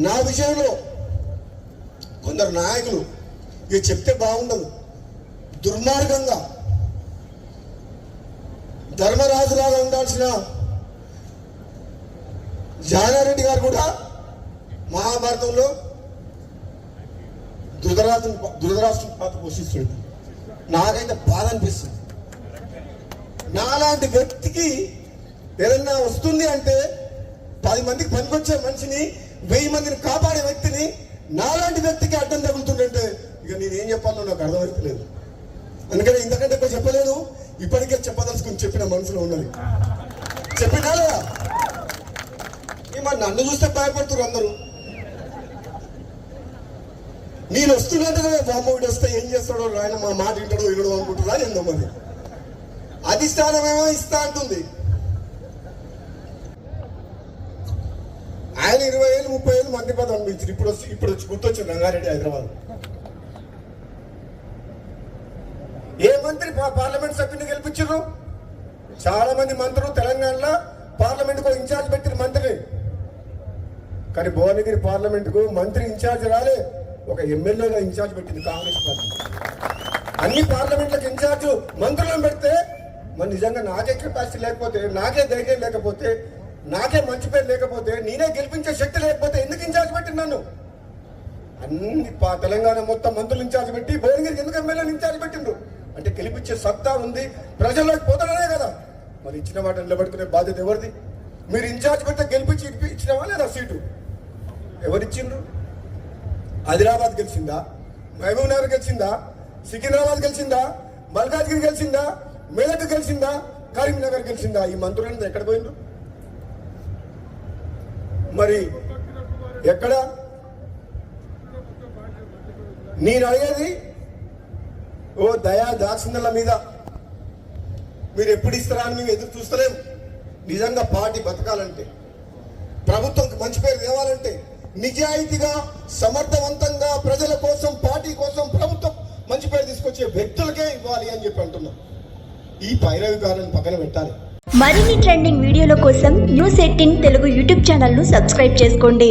నా విషయంలో కొందరు నాయకులు ఇక చెప్తే బాగుండదు, దుర్మార్గంగా ధర్మరాజులాగా ఉండాల్సిన జానారెడ్డి గారు కూడా మహాభారతంలో ధృతరాష్ట్రం పాత్ర పోషిస్తుంది. నాకైతే బాధ అనిపిస్తుంది. నాలాంటి వ్యక్తికి ఏదన్నా వస్తుంది అంటే 10 మందికి పనికొచ్చే మనిషిని 1000 మందిని కాపాడే వ్యక్తిని నాలాంటి వ్యక్తికి అడ్డం తగులుతుందంటే ఇక నేనేం చెప్పాలో నాకు అర్థమవుతలేదు. అందుకని ఇంతకంటే ఎక్కువ చెప్పలేదు. ఇప్పటికే చెప్పదలుచుకుని చెప్పిన మనసులో ఉన్నది చెప్పినా లేదా? నన్ను చూస్తే భయపడుతున్నారు అందరూ. నేను వస్తున్నట్టు బామ్మోడు వస్తే ఏం చేస్తాడో ఆయన మా మాట వింటాడో వినడో అనుకుంటున్నా. ఎంతో మరి అధిష్టానమేమో ఇస్తా అంటుంది. ఆయన 20,000 30,000 మంత్రి పదవి అనిపించారు. ఇప్పుడు వచ్చి గుర్తొచ్చింది రంగారెడ్డి హైదరాబాద్. ఏ మంత్రి పార్లమెంట్ సభ్యుని గెలిపించారు? చాలా మంది మంత్రులు తెలంగాణలో పార్లమెంట్ కు ఇన్ఛార్జ్ పెట్టిన మంత్రిని. కానీ భువనగిరి పార్లమెంట్ కు మంత్రి ఇన్ఛార్జ్ రాలే, ఒక ఎమ్మెల్యేగా ఇన్ఛార్జ్ పెట్టింది కాంగ్రెస్ పార్టీ. అన్ని పార్లమెంట్లకు ఇన్ఛార్జ్ మంత్రులను పెడితే మరి నిజంగా నాకే కెపాసిటీ లేకపోతే, నాకే ధైర్యం లేకపోతే, నాకే మంచి పేరు లేకపోతే, నేనే గెలిపించే శక్తి లేకపోతే ఎందుకు ఇన్ఛార్జ్ పెట్టింది నన్ను? అన్ని తెలంగాణ మొత్తం మంత్రులు ఇన్ఛార్జ్ పెట్టి భువనగిరికి ఎందుకు ఎమ్మెల్యేలు ఇన్ఛార్జ్ పెట్టిండ్రు? అంటే గెలిపించే సత్తా ఉంది, ప్రజల్లోకి పోతాడనే కదా. మరి ఇచ్చిన మాట నిలబెట్టుకునే బాధ్యత ఎవరిది? మీరు ఇన్ఛార్జ్ పెడితే గెలిపించి ఇచ్చినావా లేదా సీటు? ఎవరిచ్చిండ్రు? ఆదిలాబాద్ గెలిచిందా? మహబూబ్ నగర్ గెలిచిందా? సికింద్రాబాద్ గెలిచిందా? మల్కాజ్గిరి గెలిచిందా? మేదక్ గెలిచిందా? కరీంనగర్ గెలిచిందా? ఈ మంత్రులంతా ఎక్కడ పోయిండ్రు? మరి ఎక్కడ? నేను అడిగేది ఓ దయా దాక్షిణ్యాల మీద మీరు ఎప్పుడు ఇస్తారా అని మేము ఎదురు చూస్తలేము. నిజంగా పార్టీ బతకాలంటే, ప్రభుత్వంకి మంచి పేరు తేవాలంటే, నిజాయితీగా సమర్థవంతంగా ప్రజల కోసం, పార్టీ కోసం, ప్రభుత్వం మంచి పేరు తీసుకొచ్చే వ్యక్తులకే ఇవ్వాలి అని చెప్పి అంటున్నాం. ఈ పైరవి గారిని పక్కన పెట్టాలి. మరిన్ని ట్రెండింగ్ వీడియోల కోసం న్యూస్ 18 తెలుగు యూట్యూబ్ ఛానల్ ను సబ్స్క్రైబ్ చేసుకోండి.